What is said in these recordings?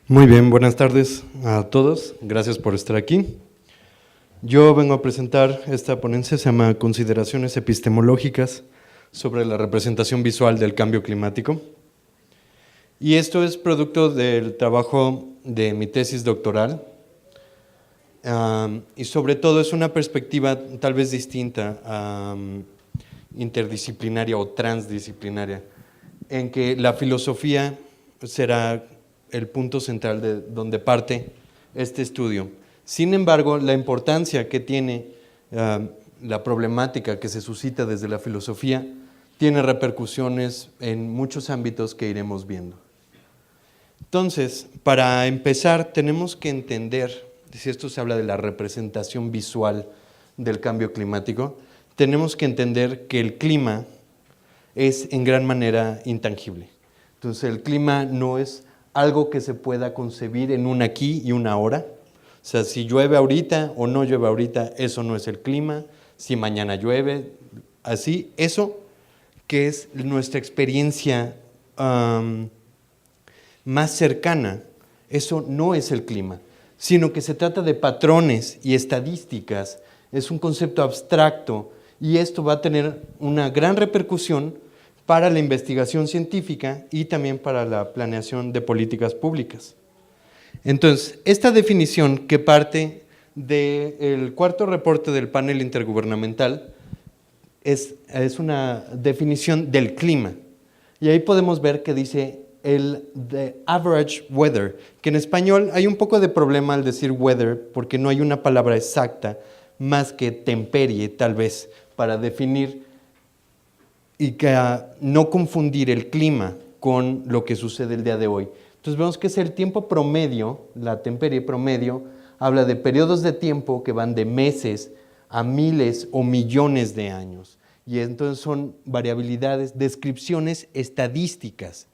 Muy bien, buenas tardes a todos. Gracias por estar aquí. Yo vengo a presentar esta ponencia, se llama Consideraciones epistemológicas sobre la representación visual del cambio climático. Y esto es producto del trabajo de mi tesis doctoral. Y sobre todo es una perspectiva tal vez distinta, interdisciplinaria o transdisciplinaria, en que la filosofía será el punto central de donde parte este estudio. Sin embargo, la importancia que tiene la problemática que se suscita desde la filosofía tiene repercusiones en muchos ámbitos que iremos viendo. Entonces, para empezar, tenemos que entender, si esto se habla de la representación visual del cambio climático, tenemos que entender que el clima es en gran manera intangible. Entonces, el clima no es algo que se pueda concebir en un aquí y una ahora. O sea, si llueve ahorita o no llueve ahorita, eso no es el clima. Si mañana llueve, así, eso que es nuestra experiencia más cercana, eso no es el clima, sino que se trata de patrones y estadísticas, es un concepto abstracto y esto va a tener una gran repercusión para la investigación científica y también para la planeación de políticas públicas. Entonces, esta definición que parte del cuarto reporte del panel intergubernamental es una definición del clima. Y ahí podemos ver que dice the average weather, que en español hay un poco de problema al decir weather porque no hay una palabra exacta más que temperie tal vez para definir y que no confundir el clima con lo que sucede el día de hoy. Entonces vemos que es el tiempo promedio, la temperie promedio, habla de periodos de tiempo que van de meses a miles o millones de años. Y entonces son variabilidades, descripciones estadísticas.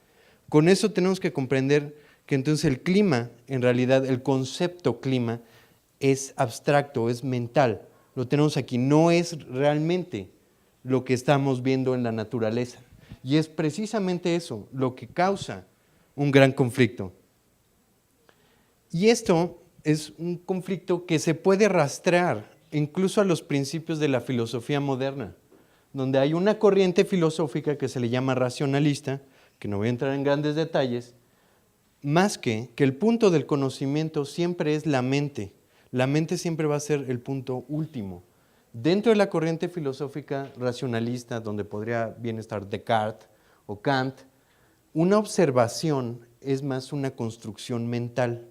Con eso tenemos que comprender que entonces el clima, en realidad el concepto clima, es abstracto, es mental. Lo tenemos aquí, no es realmente lo que estamos viendo en la naturaleza. Y es precisamente eso lo que causa un gran conflicto. Y esto es un conflicto que se puede rastrear incluso a los principios de la filosofía moderna, donde hay una corriente filosófica que se le llama racionalista, que no voy a entrar en grandes detalles, más que el punto del conocimiento siempre es la mente. La mente siempre va a ser el punto último. Dentro de la corriente filosófica racionalista, donde podría bien estar Descartes o Kant, una observación es más una construcción mental.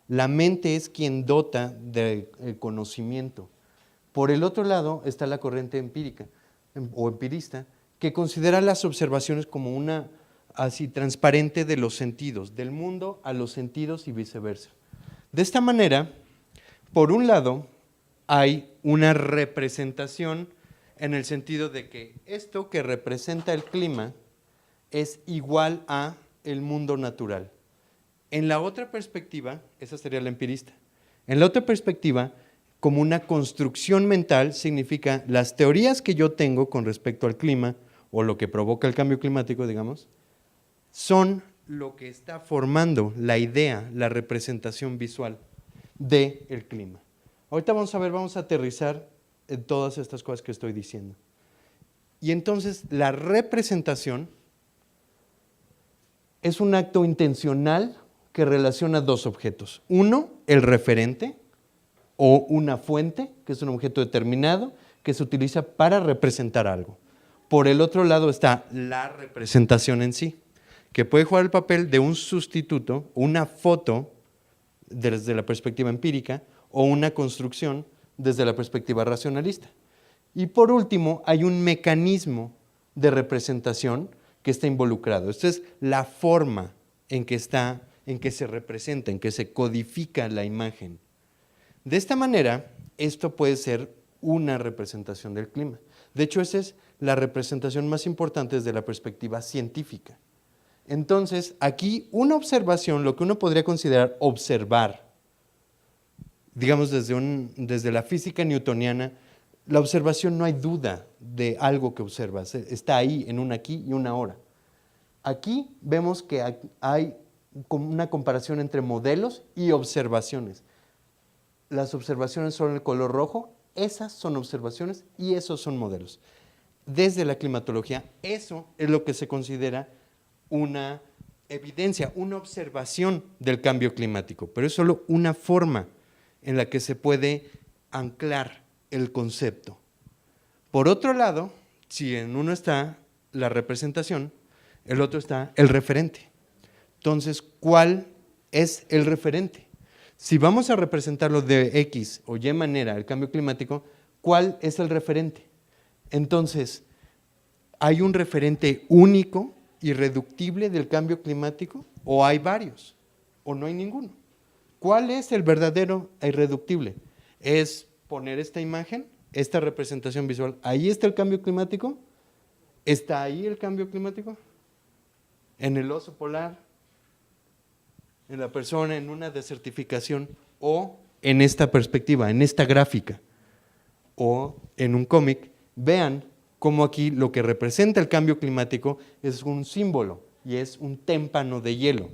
La mente es quien dota del conocimiento. Por el otro lado está la corriente empírica o empirista, que considera las observaciones como una así transparente de los sentidos, del mundo a los sentidos y viceversa. De esta manera, por un lado, hay una representación en el sentido de que esto que representa el clima es igual a el mundo natural. En la otra perspectiva, esa sería la empirista, en la otra perspectiva, como una construcción mental, significa las teorías que yo tengo con respecto al clima o lo que provoca el cambio climático, digamos, son lo que está formando la idea, la representación visual del clima. Ahorita vamos a aterrizar en todas estas cosas que estoy diciendo. Y entonces la representación es un acto intencional que relaciona dos objetos. Uno, el referente o una fuente, que es un objeto determinado, que se utiliza para representar algo. Por el otro lado está la representación en sí, que puede jugar el papel de un sustituto, una foto desde la perspectiva empírica o una construcción desde la perspectiva racionalista. Y por último, hay un mecanismo de representación que está involucrado. Esta es la forma en que se representa, en que se codifica la imagen. De esta manera, esto puede ser una representación del clima. De hecho, esa es la representación más importante desde la perspectiva científica. Entonces, aquí una observación, lo que uno podría considerar observar, digamos desde la física newtoniana, la observación no hay duda de algo que observas, está ahí en un aquí y un ahora. Aquí vemos que hay una comparación entre modelos y observaciones. Las observaciones son el color rojo, esas son observaciones y esos son modelos. Desde la climatología, eso es lo que se considera una evidencia, una observación del cambio climático, pero es solo una forma en la que se puede anclar el concepto. Por otro lado, si en uno está la representación, el otro está el referente. Entonces, ¿cuál es el referente? Si vamos a representarlo de X o Y manera, el cambio climático, ¿cuál es el referente? Entonces, ¿hay un referente único, irreductible del cambio climático? ¿O hay varios? ¿O no hay ninguno? ¿Cuál es el verdadero e irreductible? ¿Es poner esta imagen, esta representación visual? ¿Ahí está el cambio climático? ¿Está ahí el cambio climático? ¿En el oso polar? ¿En la persona, en una desertificación? ¿O en esta perspectiva, en esta gráfica? ¿O en un cómic? Vean cómo aquí lo que representa el cambio climático es un símbolo y es un témpano de hielo.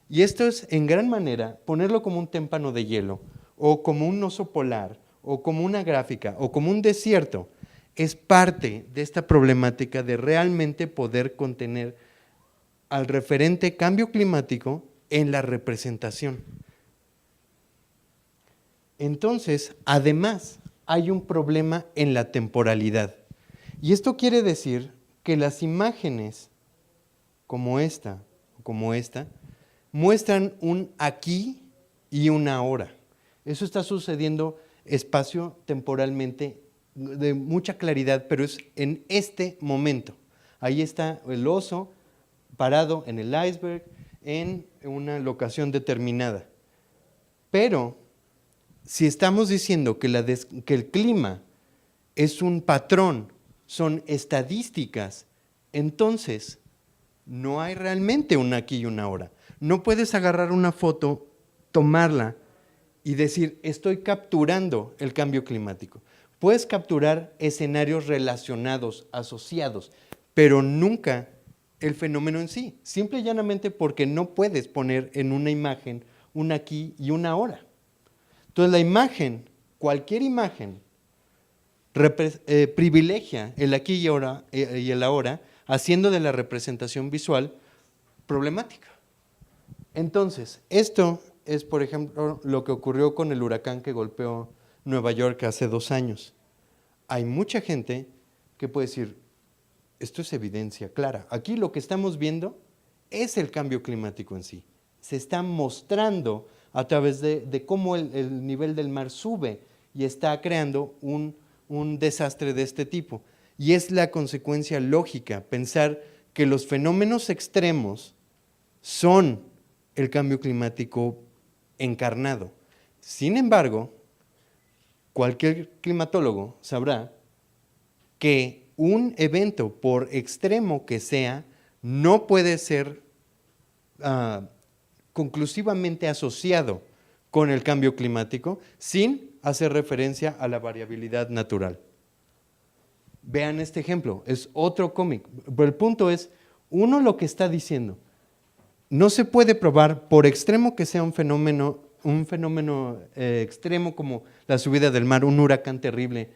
Y esto es, en gran manera, ponerlo como un témpano de hielo, o como un oso polar, o como una gráfica, o como un desierto, es parte de esta problemática de realmente poder contener al referente cambio climático en la representación. Entonces, además, hay un problema en la temporalidad. Y esto quiere decir que las imágenes como esta, muestran un aquí y un ahora. Eso está sucediendo espacio-temporalmente de mucha claridad, pero es en este momento. Ahí está el oso parado en el iceberg en una locación determinada. Pero si estamos diciendo que el clima es un patrón, son estadísticas, entonces no hay realmente un aquí y un ahora. No puedes agarrar una foto, tomarla y decir, estoy capturando el cambio climático. Puedes capturar escenarios relacionados, asociados, pero nunca el fenómeno en sí, simple y llanamente porque no puedes poner en una imagen un aquí y un ahora. Entonces la imagen, cualquier imagen, privilegia el aquí y el ahora, haciendo de la representación visual problemática. Entonces, esto es, por ejemplo, lo que ocurrió con el huracán que golpeó Nueva York hace 2 años. Hay mucha gente que puede decir, esto es evidencia clara. Aquí lo que estamos viendo es el cambio climático en sí. Se está mostrando a través de cómo el nivel del mar sube y está creando un desastre de este tipo. Y es la consecuencia lógica pensar que los fenómenos extremos son el cambio climático encarnado. Sin embargo, cualquier climatólogo sabrá que un evento, por extremo que sea, no puede ser conclusivamente asociado con el cambio climático sin hacer referencia a la variabilidad natural. Vean este ejemplo, es otro cómic, pero el punto es, uno lo que está diciendo, no se puede probar, por extremo que sea un fenómeno extremo como la subida del mar, un huracán terrible,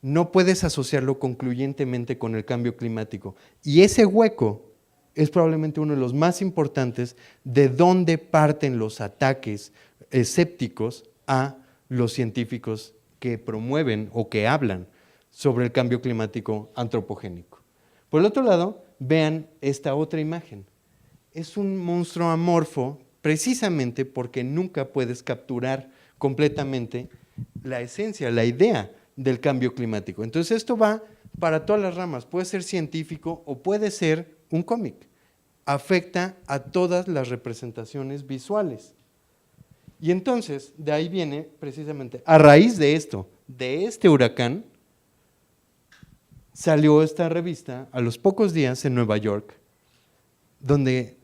no puedes asociarlo concluyentemente con el cambio climático. Y ese hueco es probablemente uno de los más importantes de dónde parten los ataques escépticos a los científicos que promueven o que hablan sobre el cambio climático antropogénico. Por el otro lado, vean esta otra imagen. Es un monstruo amorfo precisamente porque nunca puedes capturar completamente la esencia, la idea del cambio climático. Entonces esto va para todas las ramas, puede ser científico o puede ser un cómic. Afecta a todas las representaciones visuales. Y entonces, de ahí viene precisamente, a raíz de esto, de este huracán, salió esta revista a los pocos días en Nueva York, donde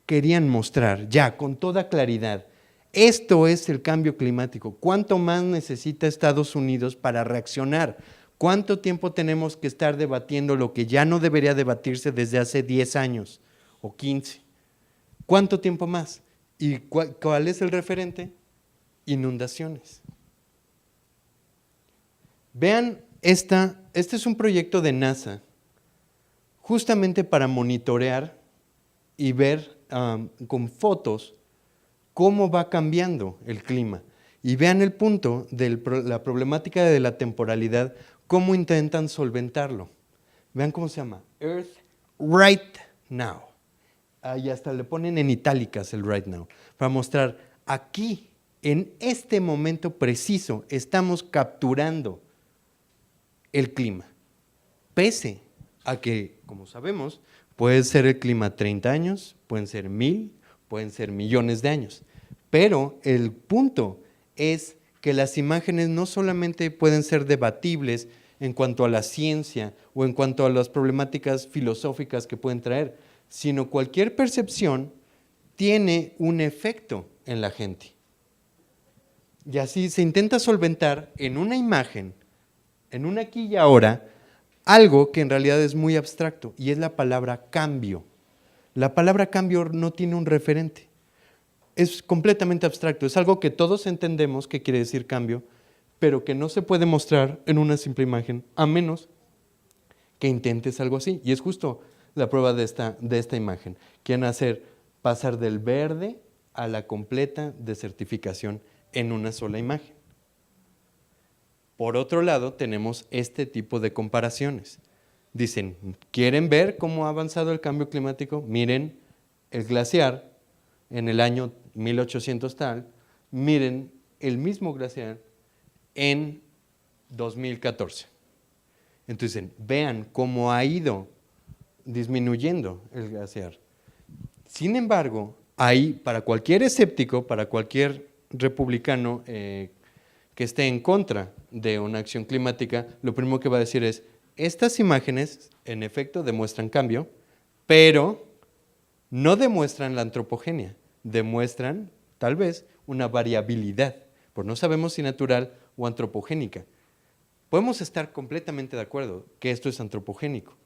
querían mostrar ya con toda claridad, esto es el cambio climático, ¿cuánto más necesita Estados Unidos para reaccionar? ¿Cuánto tiempo tenemos que estar debatiendo lo que ya no debería debatirse desde hace 10 años o 15? ¿Cuánto tiempo más? ¿Y cuál es el referente? Inundaciones. Vean, este es un proyecto de NASA, justamente para monitorear y ver con fotos cómo va cambiando el clima. Y vean el punto de la problemática de la temporalidad, cómo intentan solventarlo. Vean cómo se llama, Earth Right Now. Y hasta le ponen en itálicas el right now, para mostrar aquí, en este momento preciso, estamos capturando el clima. Pese a que, como sabemos, puede ser el clima 30 años, pueden ser 1000, pueden ser millones de años. Pero el punto es que las imágenes no solamente pueden ser debatibles en cuanto a la ciencia o en cuanto a las problemáticas filosóficas que pueden traer, sino cualquier percepción tiene un efecto en la gente. Y así se intenta solventar en una imagen, en un aquí y ahora, algo que en realidad es muy abstracto, y es la palabra cambio. La palabra cambio no tiene un referente. Es completamente abstracto, es algo que todos entendemos que quiere decir cambio, pero que no se puede mostrar en una simple imagen, a menos que intentes algo así. Y es justo la prueba de esta imagen. Quieren pasar del verde a la completa desertificación en una sola imagen. Por otro lado, tenemos este tipo de comparaciones. Dicen, ¿quieren ver cómo ha avanzado el cambio climático? Miren el glaciar en el año 1800 tal, miren el mismo glaciar en 2014. Entonces, vean cómo ha ido disminuyendo el glaciar. Sin embargo, ahí, para cualquier escéptico, para cualquier republicano que esté en contra de una acción climática, lo primero que va a decir es, estas imágenes, en efecto, demuestran cambio, pero no demuestran la antropogenia, demuestran, tal vez, una variabilidad, porque no sabemos si natural o antropogénica. Podemos estar completamente de acuerdo que esto es antropogénico,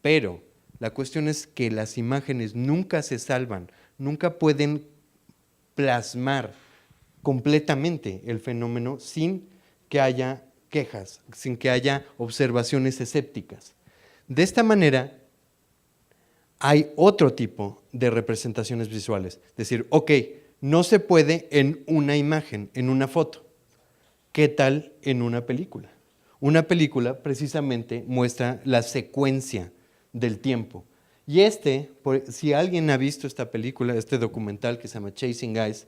pero la cuestión es que las imágenes nunca se salvan, nunca pueden plasmar completamente el fenómeno sin que haya quejas, sin que haya observaciones escépticas. De esta manera, hay otro tipo de representaciones visuales. Es decir, ok, no se puede en una imagen, en una foto. ¿Qué tal en una película? Una película precisamente muestra la secuencia del tiempo. Y si alguien ha visto esta película, este documental que se llama Chasing Ice,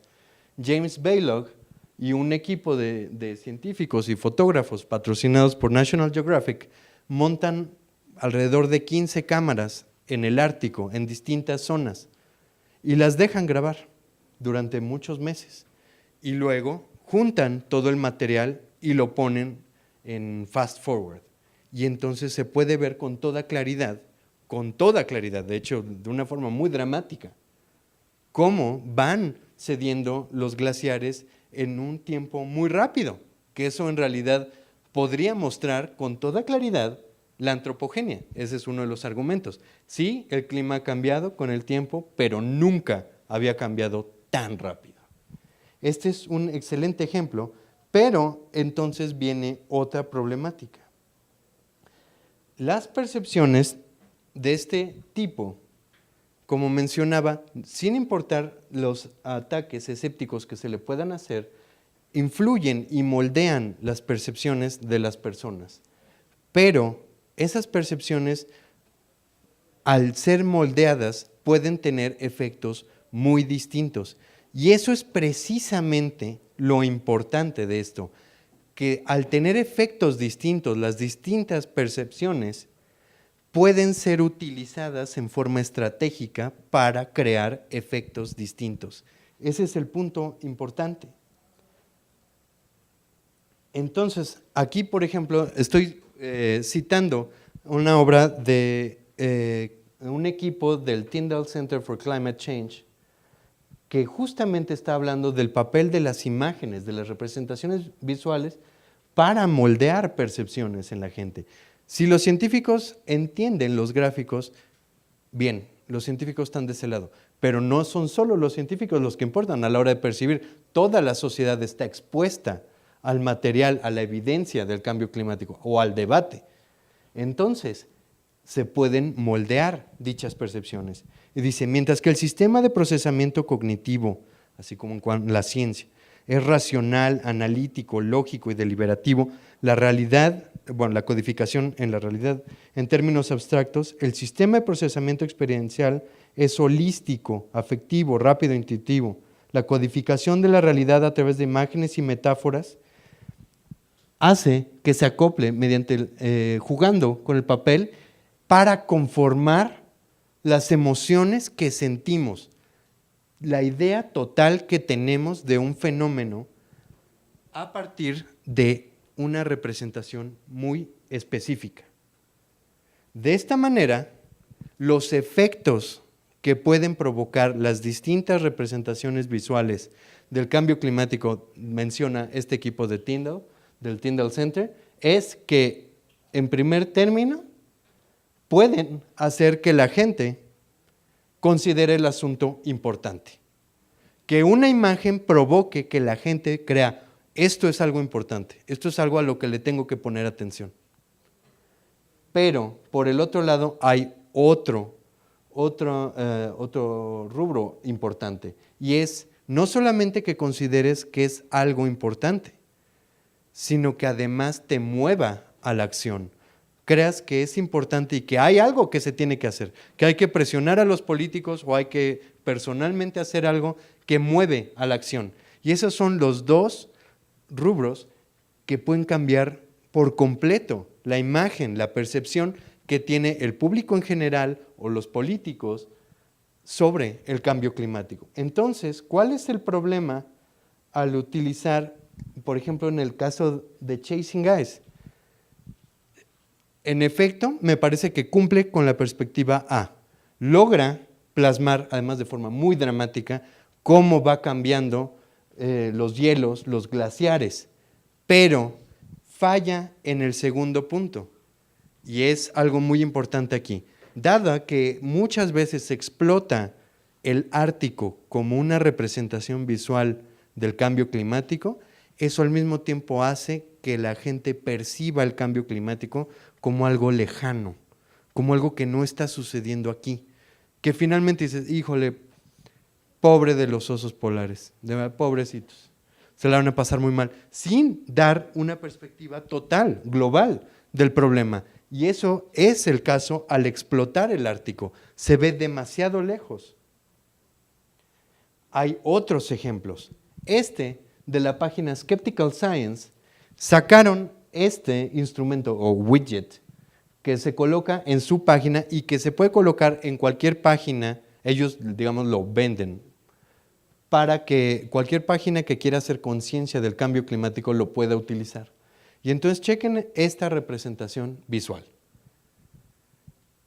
James Baylog y un equipo de científicos y fotógrafos patrocinados por National Geographic montan alrededor de 15 cámaras en el Ártico, en distintas zonas, y las dejan grabar durante muchos meses. Y luego juntan todo el material y lo ponen en fast forward. Y entonces se puede ver con toda claridad, de hecho, de una forma muy dramática, cómo van cediendo los glaciares en un tiempo muy rápido, que eso en realidad podría mostrar con toda claridad la antropogenia. Ese es uno de los argumentos. Sí, el clima ha cambiado con el tiempo, pero nunca había cambiado tan rápido. Este es un excelente ejemplo, pero entonces viene otra problemática. Las percepciones de este tipo, como mencionaba, sin importar los ataques escépticos que se le puedan hacer, influyen y moldean las percepciones de las personas. Pero esas percepciones, al ser moldeadas, pueden tener efectos muy distintos. Y eso es precisamente lo importante de esto, que al tener efectos distintos, las distintas percepciones pueden ser utilizadas en forma estratégica para crear efectos distintos. Ese es el punto importante. Entonces, aquí, por ejemplo, estoy citando una obra de un equipo del Tyndall Center for Climate Change, que justamente está hablando del papel de las imágenes, de las representaciones visuales, para moldear percepciones en la gente. Si los científicos entienden los gráficos, bien, los científicos están de ese lado, pero no son solo los científicos los que importan a la hora de percibir. Toda la sociedad está expuesta al material, a la evidencia del cambio climático o al debate. Entonces, se pueden moldear dichas percepciones. Y dice, mientras que el sistema de procesamiento cognitivo, así como en la ciencia, es racional, analítico, lógico y deliberativo, la realidad, bueno, la codificación en la realidad en términos abstractos, el sistema de procesamiento experiencial es holístico, afectivo, rápido, intuitivo. La codificación de la realidad a través de imágenes y metáforas hace que se acople mediante jugando con el papel para conformar las emociones que sentimos, la idea total que tenemos de un fenómeno a partir de una representación muy específica. De esta manera, los efectos que pueden provocar las distintas representaciones visuales del cambio climático, menciona este equipo de Tyndall, del Tyndall Center, es que, en primer término, pueden hacer que la gente considere el asunto importante. Que una imagen provoque que la gente crea, esto es algo importante, esto es algo a lo que le tengo que poner atención. Pero, por el otro lado, hay otro rubro importante, y es no solamente que consideres que es algo importante, sino que además te mueva a la acción. Creas que es importante y que hay algo que se tiene que hacer, que hay que presionar a los políticos o hay que personalmente hacer algo que mueve a la acción. Y esos son los dos rubros que pueden cambiar por completo la imagen, la percepción que tiene el público en general o los políticos sobre el cambio climático. Entonces, ¿cuál es el problema al utilizar, por ejemplo, en el caso de Chasing Guys? En efecto, me parece que cumple con la perspectiva A. Logra plasmar, además de forma muy dramática, cómo va cambiando los hielos, los glaciares, pero falla en el segundo punto, y es algo muy importante aquí. Dada que muchas veces se explota el Ártico como una representación visual del cambio climático, eso al mismo tiempo hace que la gente perciba el cambio climático como algo lejano, como algo que no está sucediendo aquí, que finalmente dices, híjole, pobre de los osos polares, de verdad, pobrecitos, se la van a pasar muy mal, sin dar una perspectiva total, global del problema. Y eso es el caso al explotar el Ártico, se ve demasiado lejos. Hay otros ejemplos. De la página Skeptical Science, sacaron este instrumento o widget que se coloca en su página y que se puede colocar en cualquier página, ellos, digamos, lo venden, para que cualquier página que quiera hacer conciencia del cambio climático lo pueda utilizar. Y entonces chequen esta representación visual.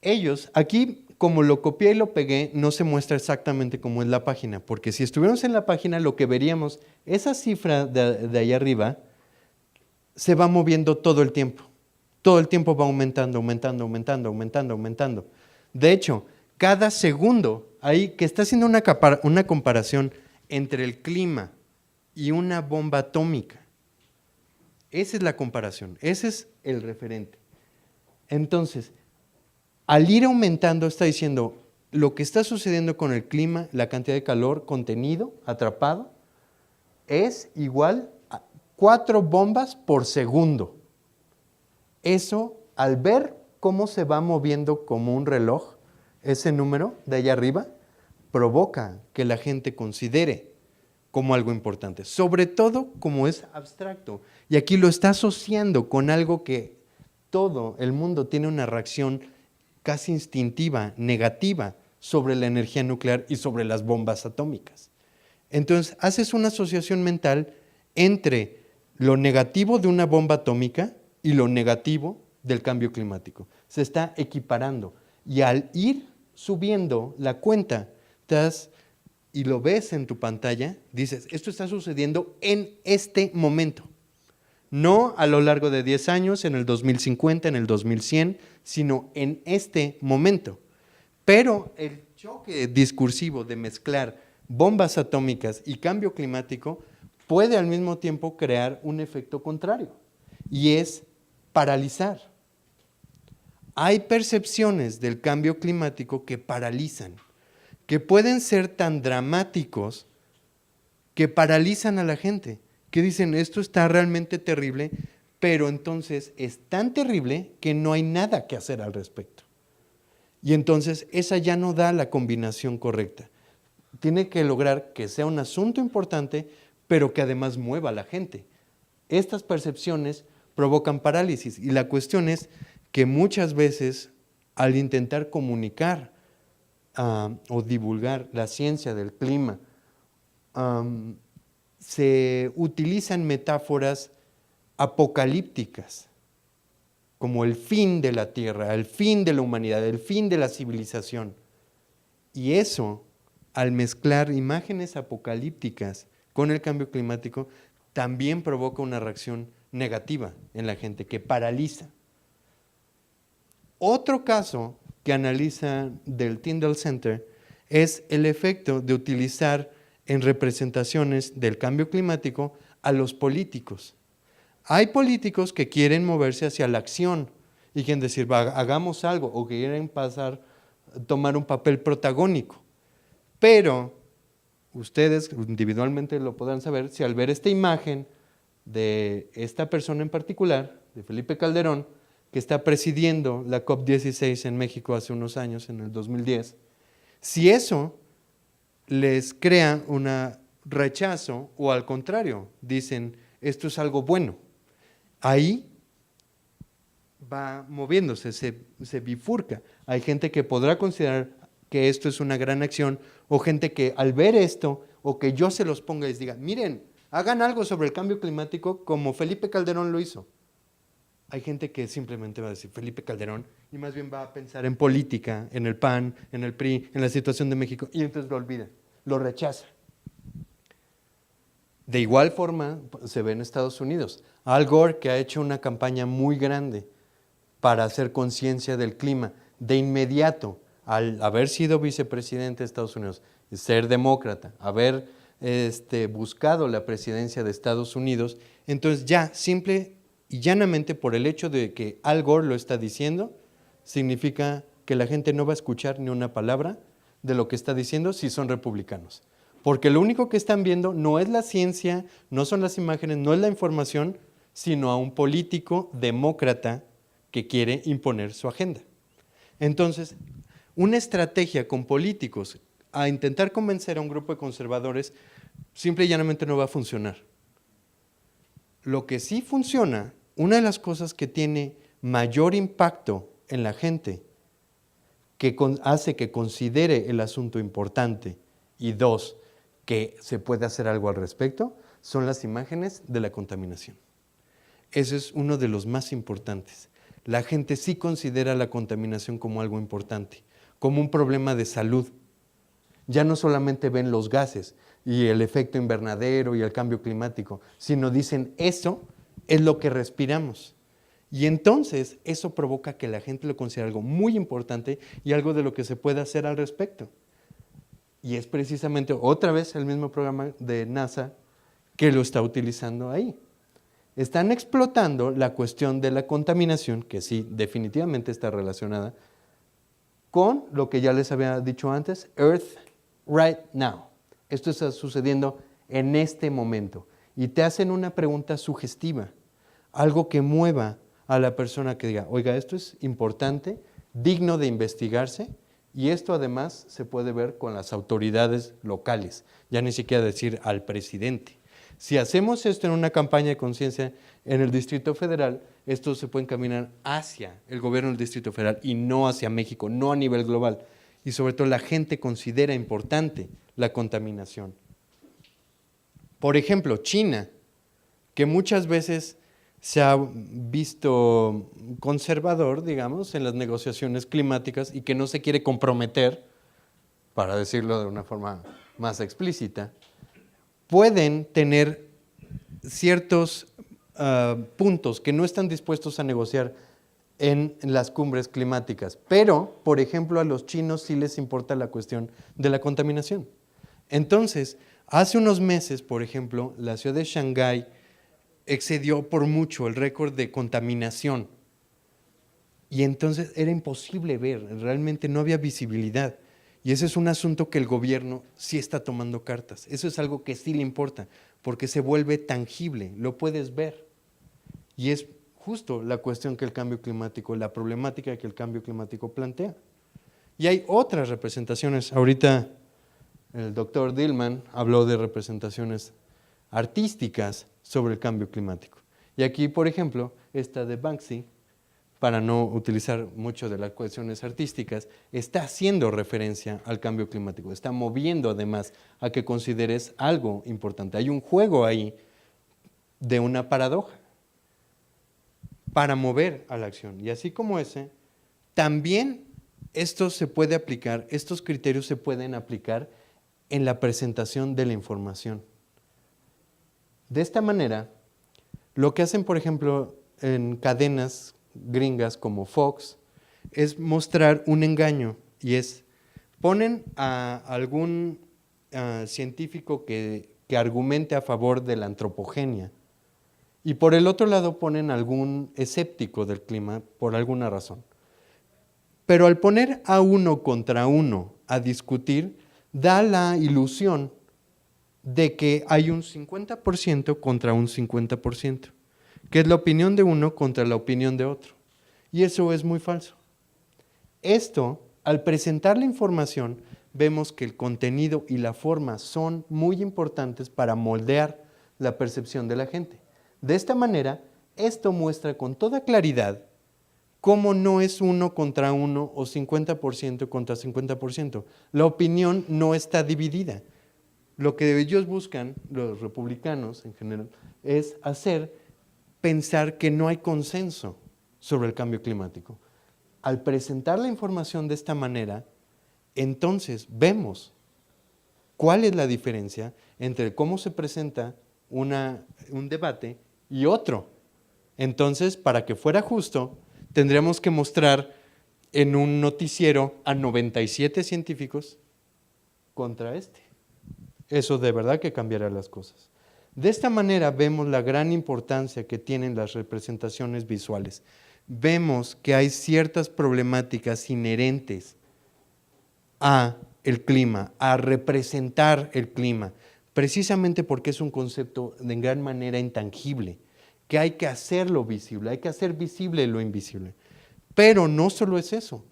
Ellos, aquí como lo copié y lo pegué, no se muestra exactamente cómo es la página, porque si estuviéramos en la página lo que veríamos, esa cifra de ahí arriba se va moviendo todo el tiempo va aumentando, aumentando, aumentando, aumentando, aumentando. De hecho, cada segundo, ahí que está haciendo una comparación entre el clima y una bomba atómica, esa es la comparación, ese es el referente. Entonces, al ir aumentando, está diciendo, lo que está sucediendo con el clima, la cantidad de calor contenido, atrapado, es igual a 4 bombas por segundo. Eso, al ver cómo se va moviendo como un reloj, ese número de allá arriba, provoca que la gente considere como algo importante, sobre todo como es abstracto. Y aquí lo está asociando con algo que todo el mundo tiene una reacción casi instintiva, negativa, sobre la energía nuclear y sobre las bombas atómicas. Entonces, haces una asociación mental entre lo negativo de una bomba atómica y lo negativo del cambio climático. Se está equiparando. Y al ir subiendo la cuenta, y lo ves en tu pantalla, dices, esto está sucediendo en este momento. No a lo largo de 10 años, en el 2050, en el 2100, sino en este momento. Pero el choque discursivo de mezclar bombas atómicas y cambio climático puede al mismo tiempo crear un efecto contrario, y es paralizar. Hay percepciones del cambio climático que paralizan, que pueden ser tan dramáticos que paralizan a la gente, que dicen, esto está realmente terrible, pero entonces es tan terrible que no hay nada que hacer al respecto. Y entonces esa ya no da la combinación correcta. Tiene que lograr que sea un asunto importante, pero que además mueva a la gente. Estas percepciones provocan parálisis, y la cuestión es que muchas veces al intentar comunicar o divulgar la ciencia del clima, se utilizan metáforas apocalípticas, como el fin de la Tierra, el fin de la humanidad, el fin de la civilización. Y eso, al mezclar imágenes apocalípticas con el cambio climático, también provoca una reacción negativa en la gente, que paraliza. Otro caso que analiza del Tyndall Center es el efecto de utilizar en representaciones del cambio climático a los políticos. Hay políticos que quieren moverse hacia la acción y quieren decir, hagamos algo, o que quieren tomar un papel protagónico. Pero ustedes individualmente lo podrán saber si al ver esta imagen de esta persona en particular, de Felipe Calderón, que está presidiendo la COP16 en México hace unos años, en el 2010, si eso les crea un rechazo, o al contrario, dicen, esto es algo bueno, ahí va moviéndose, se bifurca. Hay gente que podrá considerar que esto es una gran acción, o gente que al ver esto, o que yo se los ponga y les diga, miren, hagan algo sobre el cambio climático como Felipe Calderón lo hizo. Hay gente que simplemente va a decir Felipe Calderón, y más bien va a pensar en política, en el PAN, en el PRI, en la situación de México, y entonces lo olvida, lo rechaza. De igual forma se ve en Estados Unidos. Al Gore, que ha hecho una campaña muy grande para hacer conciencia del clima, de inmediato, al haber sido vicepresidente de Estados Unidos, ser demócrata, haber buscado la presidencia de Estados Unidos, entonces ya simple y llanamente por el hecho de que Al Gore lo está diciendo, significa que la gente no va a escuchar ni una palabra de lo que está diciendo si son republicanos. Porque lo único que están viendo no es la ciencia, no son las imágenes, no es la información, sino a un político demócrata que quiere imponer su agenda. Entonces, una estrategia con políticos a intentar convencer a un grupo de conservadores simple y llanamente no va a funcionar. Lo que sí funciona, una de las cosas que tiene mayor impacto en la gente, que hace que considere el asunto importante, y dos, que se puede hacer algo al respecto, son las imágenes de la contaminación. Ese es uno de los más importantes. La gente sí considera la contaminación como algo importante, como un problema de salud. Ya no solamente ven los gases y el efecto invernadero y el cambio climático, sino dicen, eso es lo que respiramos. Y entonces eso provoca que la gente lo considere algo muy importante y algo de lo que se puede hacer al respecto. Y es precisamente otra vez el mismo programa de NASA que lo está utilizando ahí. Están explotando la cuestión de la contaminación, que sí, definitivamente está relacionada con lo que ya les había dicho antes, Earth Right Now. Esto está sucediendo en este momento. Y te hacen una pregunta sugestiva, algo que mueva a la persona que diga, oiga, esto es importante, digno de investigarse, y esto además se puede ver con las autoridades locales, ya ni siquiera decir al presidente. Si hacemos esto en una campaña de conciencia en el Distrito Federal, esto se puede encaminar hacia el gobierno del Distrito Federal y no hacia México, no a nivel global. Y sobre todo la gente considera importante la contaminación. Por ejemplo, China, que muchas veces se ha visto conservador, digamos, en las negociaciones climáticas y que no se quiere comprometer, para decirlo de una forma más explícita, pueden tener ciertos puntos que no están dispuestos a negociar en las cumbres climáticas. Pero, por ejemplo, a los chinos sí les importa la cuestión de la contaminación. Entonces, hace unos meses, por ejemplo, la ciudad de Shanghái excedió por mucho el récord de contaminación. Y entonces era imposible ver, realmente no había visibilidad. Y ese es un asunto que el gobierno sí está tomando cartas. Eso es algo que sí le importa, porque se vuelve tangible, lo puedes ver. Y es justo la cuestión que el cambio climático, la problemática que el cambio climático plantea. Y hay otras representaciones. Ahorita el doctor Dillman habló de representaciones artísticas sobre el cambio climático. Y aquí, por ejemplo, esta de Banksy, para no utilizar mucho de las cuestiones artísticas, está haciendo referencia al cambio climático, está moviendo además a que consideres algo importante. Hay un juego ahí de una paradoja para mover a la acción. Y así como ese, también esto se puede aplicar, estos criterios se pueden aplicar en la presentación de la información. De esta manera, lo que hacen, por ejemplo, en cadenas gringas como Fox, es mostrar un engaño y ponen a algún científico que argumente a favor de la antropogenia y por el otro lado ponen algún escéptico del clima por alguna razón. Pero al poner a uno contra uno a discutir, da la ilusión de que hay un 50% contra un 50%, que es la opinión de uno contra la opinión de otro. Y eso es muy falso. Esto, al presentar la información, vemos que el contenido y la forma son muy importantes para moldear la percepción de la gente. De esta manera, esto muestra con toda claridad cómo no es uno contra uno o 50% contra 50%. La opinión no está dividida. Lo que ellos buscan, los republicanos en general, es pensar que no hay consenso sobre el cambio climático. Al presentar la información de esta manera, entonces vemos cuál es la diferencia entre cómo se presenta un debate y otro. Entonces, para que fuera justo, tendríamos que mostrar en un noticiero a 97 científicos contra este. Eso de verdad que cambiará las cosas. De esta manera vemos la gran importancia que tienen las representaciones visuales. Vemos que hay ciertas problemáticas inherentes a el clima, a representar el clima, precisamente porque es un concepto de gran manera intangible, que hay que hacerlo visible, hay que hacer visible lo invisible. Pero no solo es eso,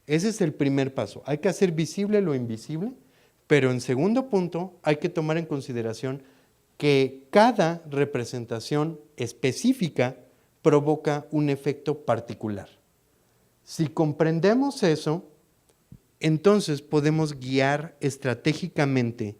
ese es el primer paso, hay que hacer visible lo invisible, pero en segundo punto hay que tomar en consideración que cada representación específica provoca un efecto particular. Si comprendemos eso, entonces podemos guiar estratégicamente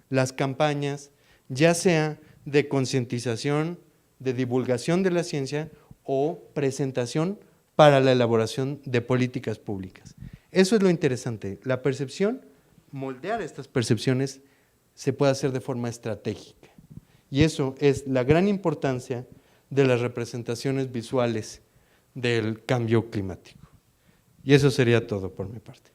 las campañas, ya sea de concientización, de divulgación de la ciencia o presentación para la elaboración de políticas públicas. Eso es lo interesante, la percepción, moldear estas percepciones se puede hacer de forma estratégica. Y eso es la gran importancia de las representaciones visuales del cambio climático. Y eso sería todo por mi parte.